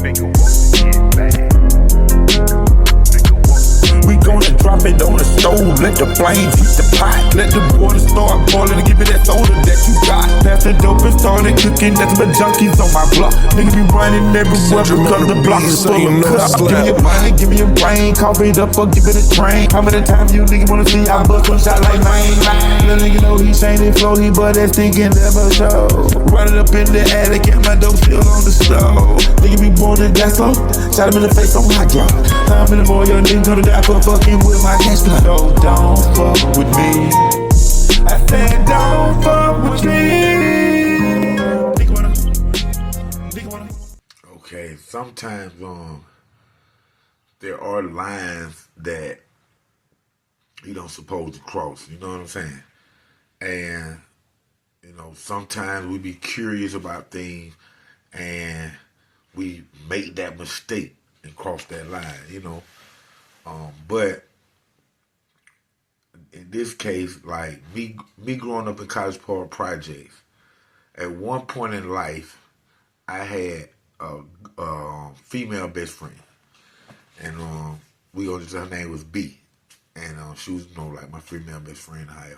Make her want to get back. We gonna drop it on the stove, let the flames heat the pot. Let the water start boiling and give it that soda that you got. Pass the dope and started cooking, nothing but junkies on my block. Niggas be running everywhere because the block is full of cups. Give me your money, give me your brain, cough it up or give it a train. How many times you niggas wanna see I bust one shot like mine? Little nigga know he changing flow, he but that stinking never show. Running up in the attic and my dope still on the stove. Nigga be born in that slow, shot him in the face on my drop. How many more young niggas gonna die for fucking with my cash flow? So don't fuck with me. I said don't fuck with me. Okay, sometimes there are lines that you don't supposed to cross, you know what I'm saying? And you know, sometimes we be curious about things and we make that mistake and cross that line, you know. But in this case, like me growing up in College Park Projects, at one point in life, I had a female best friend, and we gonna just, her name was B, and she was, you know, like my female best friend, higher.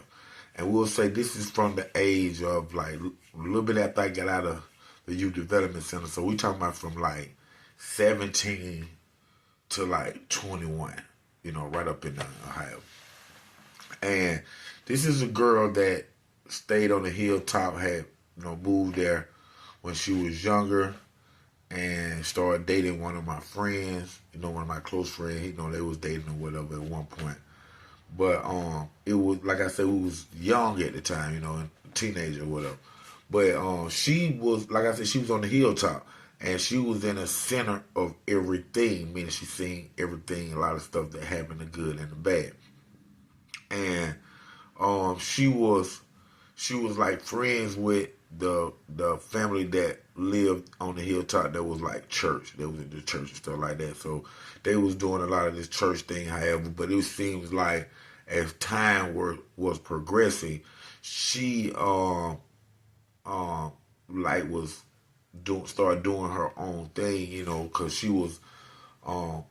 And we'll say this is from the age of like a little bit after I got out of the youth development center. So we talking about from like 17 to like 21, you know, right up in Ohio. And this is a girl that stayed on the hilltop, had, you know, moved there when she was younger, and started dating one of my friends, you know, one of my close friends. You know, they was dating or whatever at one point. But it was, like I said, we was young at the time, you know, and teenager or whatever. But she was, like I said, she was on the hilltop, and she was in the center of everything, meaning she seen everything, a lot of stuff that happened, the good and the bad. And she was like friends with the family that lived on the hilltop that was like church. They was in the church and stuff like that. So they was doing a lot of this church thing, however, but it seems like as time was progressing, she like was started doing her own thing, you know, because she was a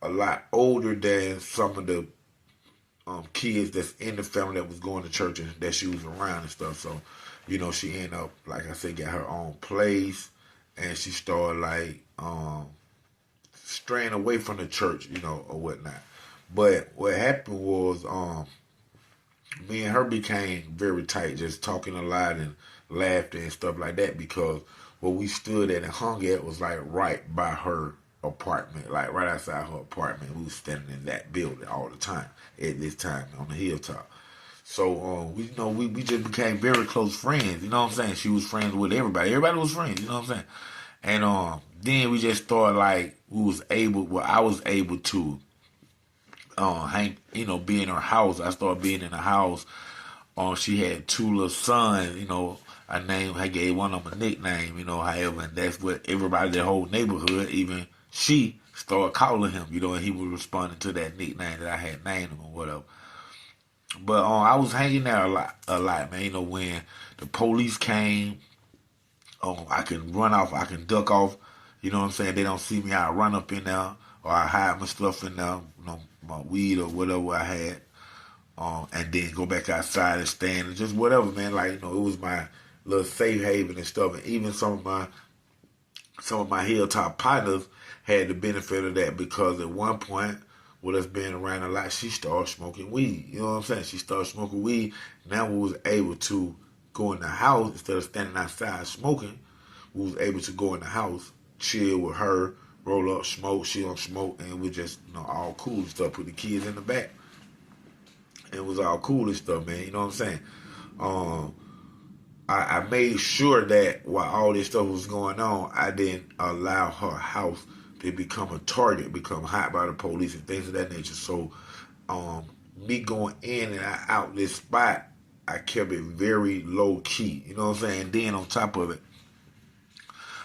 lot older than some of the kids that's in the family that was going to church and that she was around and stuff. So, you know, she ended up, like I said, got her own place, and she started like straying away from the church, you know, or whatnot. But what happened was me and her became very tight, just talking a lot and laughter and stuff like that, because where we stood at and hung at was like right by her apartment, like right outside her apartment. We was standing in that building all the time at this time on the hilltop. So we, you know, we just became very close friends, you know what I'm saying? She was friends with everybody. Everybody was friends, you know what I'm saying? And then we just started like I was able to hang, you know, be in her house. I started being in the house. She had two little sons, you know. I gave one of them a nickname, you know, however, and that's what everybody, the whole neighborhood, even she, started calling him, you know, and he was responding to that nickname that I had named him or whatever. But I was hanging there a lot, man. You know, when the police came, I can run off, I can duck off. You know what I'm saying? They don't see me, I run up in there, or I hide my stuff in there, you know, my weed or whatever I had, and then go back outside and stand and just whatever, man. Like, you know, it was my little safe haven and stuff. And even some of my hilltop partners had the benefit of that, because at one point, with us being around a lot, she started smoking weed. You know what I'm saying? She started smoking weed. Now we was able to go in the house instead of standing outside smoking. We was able to go in the house, chill with her, roll up, smoke. She don't smoke, and we just, you know, all cool and stuff. Put the kids in the back. It was all cool and stuff, man. You know what I'm saying? I made sure that while all this stuff was going on, I didn't allow her house to become a target, become hot by the police and things of that nature. So me going in and out this spot, I kept it very low key. You know what I'm saying? And then on top of it,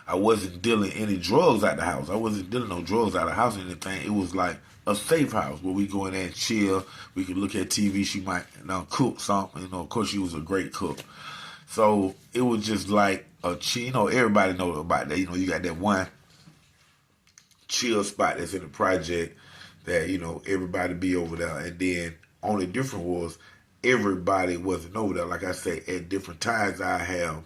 I wasn't dealing any drugs out the house. I wasn't dealing no drugs out of the house or anything. It was like a safe house where we go in there and chill. We could look at TV. She might, you know, cook something. You know, of course, she was a great cook. So it was just like a chill. You know, everybody know about that. You know, you got that one chill spot that's in the project that, you know, everybody be over there. And then only different was everybody wasn't over there. Like I say, at different times I have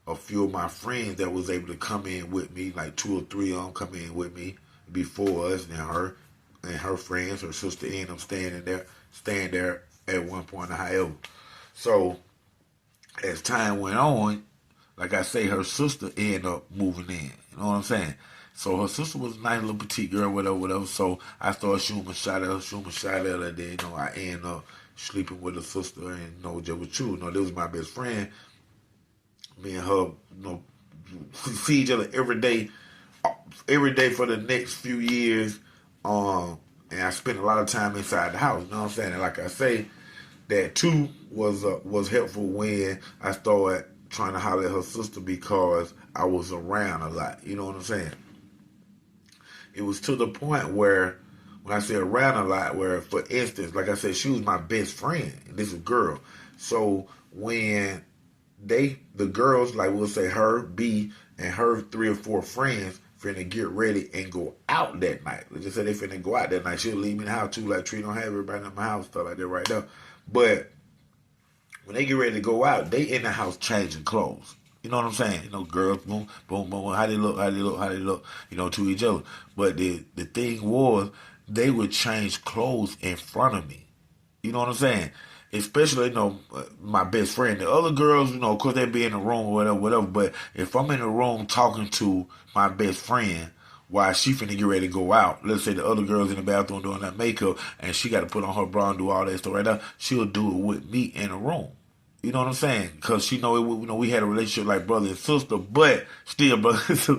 a few of my friends that was able to come in with me, like 2 or 3 of them come in with me before us, and her friends, her sister ended up staying there at one point or however. So as time went on, like I say, her sister ended up moving in. You know what I'm saying? So her sister was a nice little petite girl, whatever, whatever. So I started shooting a shot at her, and then, you know, I ended up sleeping with her sister, and, you know, just was true. You know, this was my best friend. Me and her, you know, see each other every day for the next few years. And I spent a lot of time inside the house. You know what I'm saying? And like I say, that too was helpful when I started trying to holler at her sister because I was around a lot. You know what I'm saying? It was to the point where, when I say around a lot, where, for instance, like I said, she was my best friend, and this is a girl. So when the girls, like we'll say her, B, and her 3 or 4 friends finna get ready and go out that night. Let's just say they finna go out that night. She'll leave me in the house too, like Tree don't have everybody in my house, stuff like that right there. But when they get ready to go out, they in the house changing clothes. You know what I'm saying? You know, girls, boom, boom, boom, how they look, you know, to each other. But the thing was, they would change clothes in front of me. You know what I'm saying? Especially, you know, my best friend. The other girls, you know, of course, they be in the room or whatever. But if I'm in the room talking to my best friend while she finna get ready to go out, let's say the other girl's in the bathroom doing that makeup and she got to put on her bra and do all that stuff right now, she'll do it with me in the room. You know what I'm saying? Because she know, you know, we had a relationship like brother and sister, but still brothers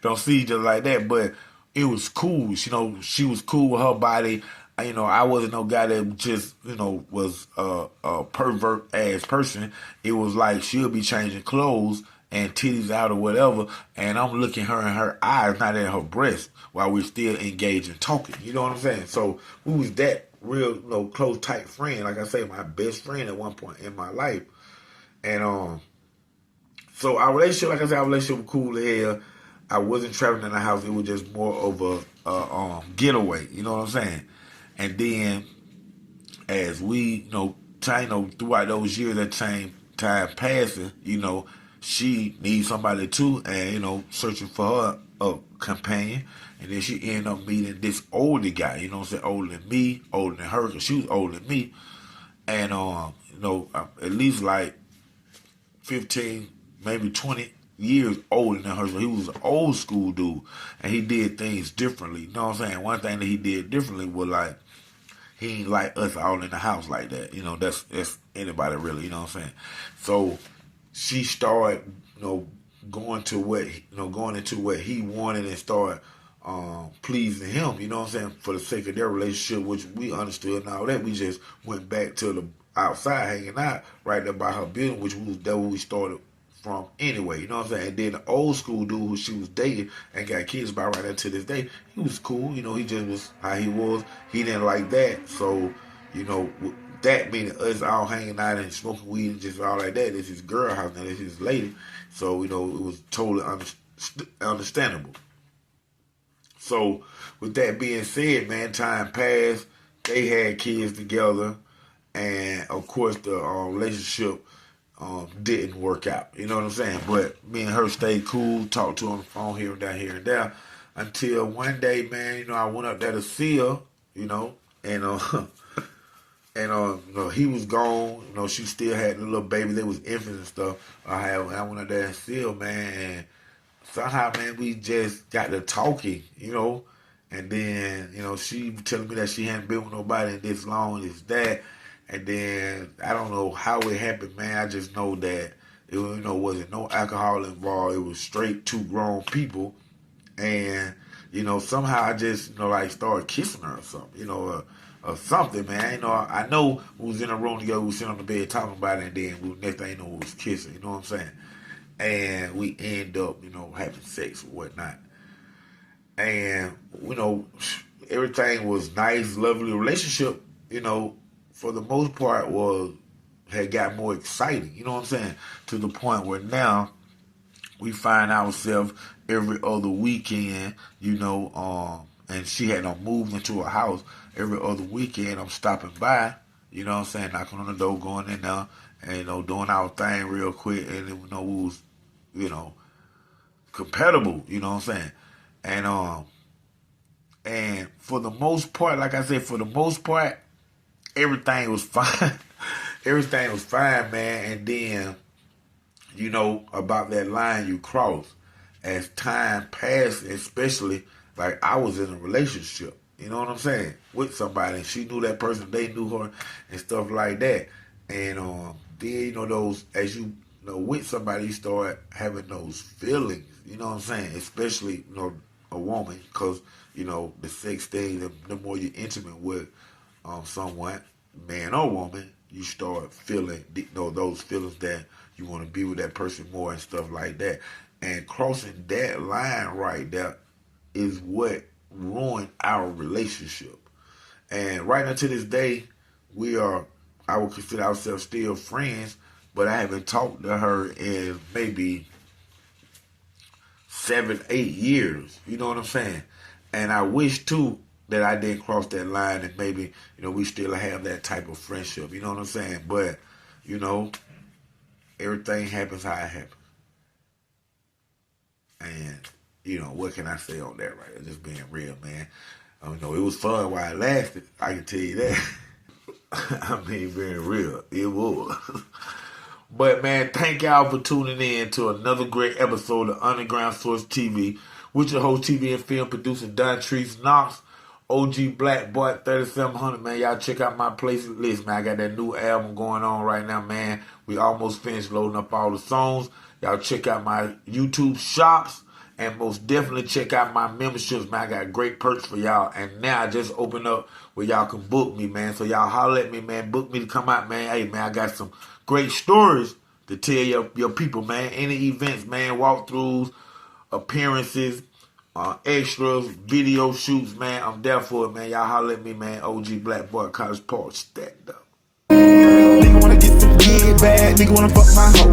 don't see each other like that. But it was cool. You know, she was cool with her body. You know, I wasn't no guy that just, you know, was a pervert ass person. It was like she'll be changing clothes and titties out or whatever, and I'm looking her in her eyes, not at her breast, while we're still engaged and talking. You know what I'm saying? So we was that real, you know, close, tight friend. Like I say, my best friend at one point in my life. And so our relationship, like I said, our relationship was cool as hell. I wasn't traveling in the house. It was just more of a getaway. You know what I'm saying? And then, as we, you know, throughout those years, that time passing, you know, she needs somebody too, and, you know, searching for her a companion. And then she ended up meeting this older guy, you know what I'm saying, older than me, older than her, because she was older than me. And, you know, at least like 15, maybe 20 years older than her. So he was an old school dude, and he did things differently. You know what I'm saying? One thing that he did differently was, like, he ain't like us all in the house like that. You know, that's anybody really, you know what I'm saying? So she started, you know, going into what he wanted and started pleasing him, you know what I'm saying, for the sake of their relationship, which we understood and all that. We just went back to the outside hanging out right there by her building, which was that where we started from anyway, you know what I'm saying? And then the old school dude who she was dating and got kids by right there to this day, he was cool, you know, he just was how he was. He didn't like that. So, you know, that meaning us all hanging out and smoking weed and just all like that. This is girl house now, this is lady. So, you know, it was totally understandable. So, with that being said, man, time passed. They had kids together. And, of course, the relationship didn't work out. You know what I'm saying? But me and her stayed cool, talked to her on the phone here and there, until one day, man, you know, I went up there to see her, you know, and you know, he was gone. You know, she still had the little baby. They was infants and stuff. I went up there and see her, man, and somehow, man, we just got to talking, you know, and then, you know, she telling me that she hadn't been with nobody in this long, this that. And then, I don't know how it happened, man. I just know that it was, you know, wasn't no alcohol involved. It was straight 2 grown people. And, you know, somehow I just, you know, like started kissing her or something, you know, or something, man. You know, I know we was in a room together, we was sitting on the bed talking about it, and then next thing you know, we was kissing, you know what I'm saying? And we end up, you know, having sex or whatnot. And, you know, everything was nice, lovely relationship, you know, for the most part was had got more exciting. You know what I'm saying? To the point where now we find ourselves every other weekend, and she had moved into a house. Every other weekend I'm stopping by, you know what I'm saying, knocking on the door, going in there, and, doing our thing real quick, and, we was, compatible, you know what I'm saying? And for the most part, like I said, everything was fine. Everything was fine, man. And then, about that line you cross, as time passed, especially, like, I was in a relationship, you know what I'm saying, with somebody, and she knew that person, they knew her, and stuff like that. And then, those, as you with somebody, you start having those feelings, you know what I'm saying, especially, a woman, because, the sex thing, the more you're intimate with someone, man or woman, you start feeling, those feelings that you want to be with that person more and stuff like that. And crossing that line right there is what ruined our relationship. And right now to this day, I would consider ourselves still friends, but I haven't talked to her in maybe 7, 8 years. You know what I'm saying? And I wish too that I didn't cross that line, and maybe, we still have that type of friendship. You know what I'm saying? But, everything happens how it happens. And, what can I say on that, right? Just being real, man. It was fun while it lasted. I can tell you that. I mean, being real. It was. But, man, thank y'all for tuning in to another great episode of Underground Source TV with your host, TV and film producer, Don Treese Knox, OG Black Boy 3700, man. Y'all check out my playlist, man. I got that new album going on right now, man. We almost finished loading up all the songs. Y'all check out my YouTube shops, and most definitely check out my memberships, man. I got great perks for y'all. And now I just opened up where y'all can book me, man. So y'all holler at me, man. Book me to come out, man. Hey, man, I got some great stories to tell your people, man. Any events, man, walkthroughs, appearances, extras, video shoots, man. I'm there for it, man. Y'all holler at me, man. OG Black Boy, College Park, stacked up. Nigga wanna get some get bad, nigga wanna fuck my hoe.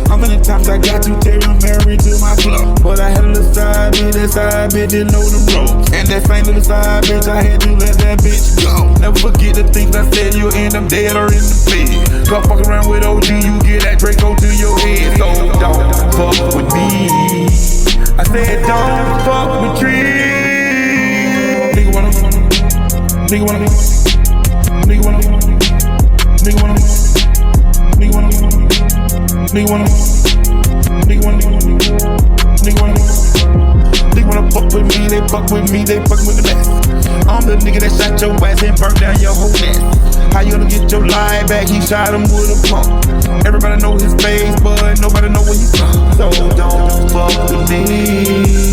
How many times I got to tell you married to my flow? But I had a little side bitch, that side bitch didn't know the ropes. And that same little side bitch, I had to let that bitch go. Never forget the things I said, you'll end up dead or in the bed. Go fuck around with OG, you get that Draco to your head. So don't fuck with me. I said don't fuck with trees. Nigga wanna, nigga wanna, nigga wanna, nigga wanna, nigga wanna, nigga wanna, nigga wanna, nigga wanna, nigga wanna fuck with me, they fuck with me, they fuck with the best. I'm the nigga that shot your ass and burnt down your whole nest. How you gonna get your lie back? He shot him with a pump. Everybody know his face, but nobody know where he's from. So don't fuck with me.